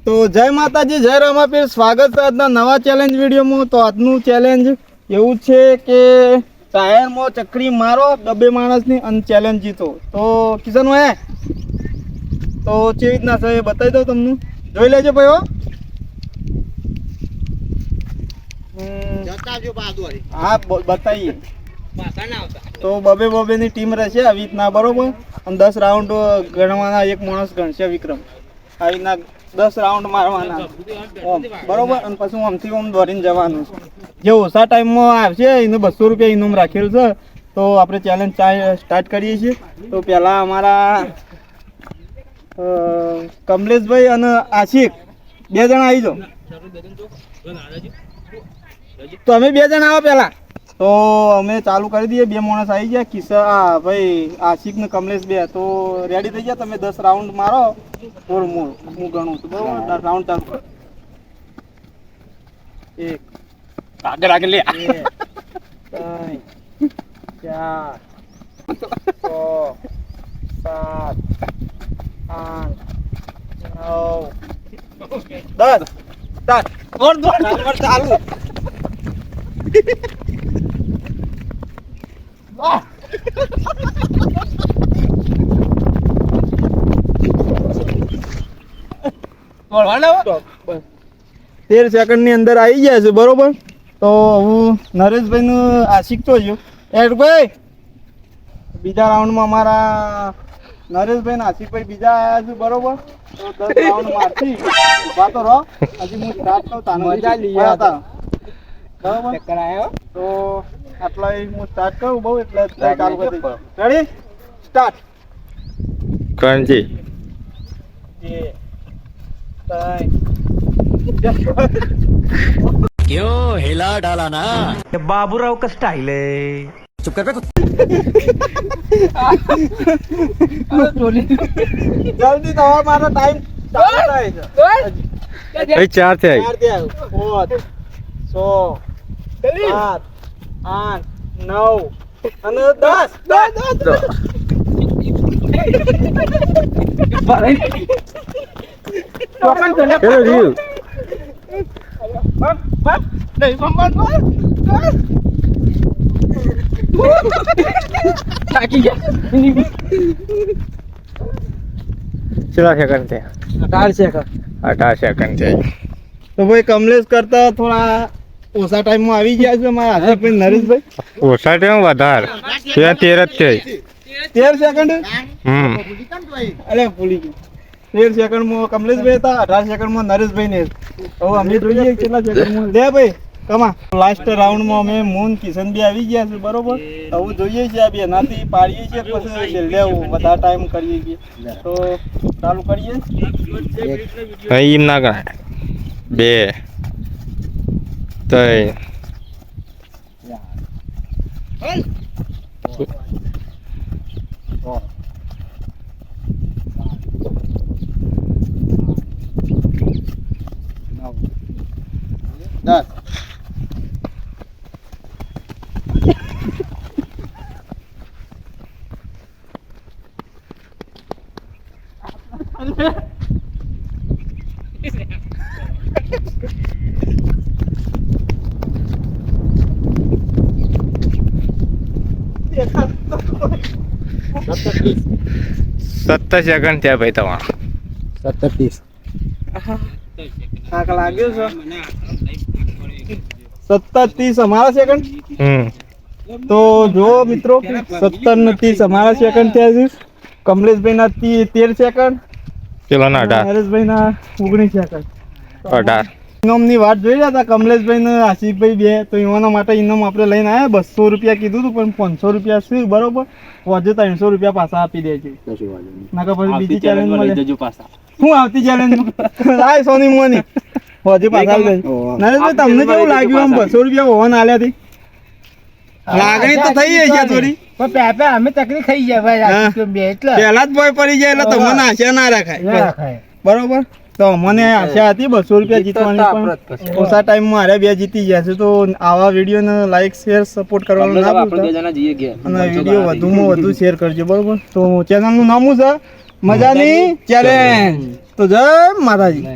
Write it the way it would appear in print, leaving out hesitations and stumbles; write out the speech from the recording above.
તો જય માતાજી, જય રામાપીર, સ્વાગત છે આજના નવા ચેલેન્જ વિડીયોમાં. તો આજનું ચેલેન્જ એવું છે કે ટાયરમાં ચકરી મારો 2 માણસની અને ચેલેન્જ જીતો. તો કિશન હે તો કેવી રીતના છે એ બતાવી દઉં તમને, જોઈ લેજો ભાઈ. હા બતાવીએ. તો 2 ની ટીમ રહેશે આવી રીતના, બરોબર. અને 10 રાઉન્ડ ગણવાના, એક માણસ ગણશે વિક્રમ. આવી રીતના 10 રાઉન્ડ મારવાના ઓમ, બરોબર. અને પછી આમથી ઓમ દોડીને જવાનું. જે ઓછા ટાઈમમાં આવશે એને 200 રૂપિયા ઇનામ રાખેલ છે. તો આપણે ચેલેન્જ સ્ટાર્ટ કરીએ છીએ. તો પહેલાં અમારા કમલેશભાઈ અને આશિક 2 જણા આવી જાઓ. તો અમે 2 જણા આવો પહેલાં. તો અમે ચાલુ કરી દઈએ. 2 માણસ આવી ગયા, કિસ્સા ભાઈ આશિક ને કમલેશ 2. તો રેડી થઈ ગયા. તમે 10 રાઉન્ડ મારો, થોડું હું ગણું છું, બરોબર. રાઉન્ડ ચાલુ કરો. 1 આગળ લે 2 3 4 6 7 8 9 10 સ્ટાર્ટ. ઓર ચાલુ. તેર સેકન્ડ ની અંદર આવી ગયા છે, બરોબર. તો હું નરેશભાઈ નું આશિક તો જો એડભાઈ બીજા રાઉન્ડમાં અમારા નરેશભાઈ ને આશિકભાઈ બીજા આવ્યા છે, બરોબર. તો 10 રાઉન્ડ મારથી ઉભા તો રહો. હજી હું સ્ટાર્ટ કરું તાને મજા લઈ હતા, બરોબર. તો આટલા હું સ્ટાર્ટ કરું બહુ, એટલે ચાલુ કરી દઈશ. Ready start. કરણજી 2 3 क्यों हिला डाला ना बाबूराव का स्टाइल है. चुप कर बे જલ્દી તમારો મારો ટાઈમ ચાલુ થાય છે. 4 થી 5 6 7 8 9 અને 18 સેકન્ડ છે. તો ભાઈ કમલેશ કરતા થોડા ઓછા ટાઈમમાં આવી ગયા છે મારા હાથીભાઈ નરેશભાઈ. ઓછા ટાઈમ વધારે 13 જ છે. 13 સેકન્ડ. અરે ભૂલી ગયો. 13 સેકન્ડમાં કમલેશભાઈ હતા, 18 સેકન્ડમાં નરેશભાઈ ને. હવે અમે જોઈએ કેટલા સેકન્ડમાં. લે ભાઈ કમા. લાસ્ટ રાઉન્ડમાં અમે મૂન કિશન બી આવી ગયા છે, બરોબર. હવે જોઈએ છીએ આ બે નાથી પાડીએ છીએ, પછી લેવું વધારે ટાઈમ કરીએ છીએ. તો ચાલુ કરીએ. એમ ના ગણાય. 2 3 10 17 સેકન્ડ થયા ભાઈ તમારા. 17 થાક લાગ્યો છે. 17 અમારા સેકન્ડ. તો જો મિત્રો 17 ને 30 અમારા સેકન્ડ થયા છે. કમલેશભાઈ ના 13 સેકન્ડ, પેલા ના 18, નરેશભાઈ ના 19 સેકન્ડ. 18. ઇનામની વાત જોઈ રહ્યા હતા કમલેશભાઈ ને આશિકભાઈ 2. તો એના માટે ઇનામ આપણે લઈને આવ્યા. 200 રૂપિયા કીધું હતું, પણ 500 રૂપિયા છે, બરોબર. વધે 300 રૂપિયા પાછા આપી દેજો. નાકા પછી બીજી ચેલેન્જ મળે. શું આવતી ચેલેન્જ લાય સોની મોની હજી પાછા આવી જાય. નરેશભાઈ તમને કેવું લાગ્યું આમ 200 રૂપિયા હોવાના આલ્યાથી? લાગણી તો થઈ છે થોડી, પણ અમે તકલીફ ખાઈ જાય ભાઈ. એટલે પહેલા જ ભય પડી જાય એટલે તમને આશા ના રાખાય, બરોબર. તો મને આશા હતી 200 રૂપિયા જીતવાની, પણ ઓછા ટાઈમમાં મારે 2 જીતી ગયા છે. તો આવા વિડીયોને લાઈક શેર સપોર્ટ કરવાનું ના ભૂલતા, અને વિડીયો વધુમાં વધુ શેર કરજો, બરોબર. તો ચેનલનું નામ શું છે? મજાની ચેલેન્જ. તો જય માતાજી.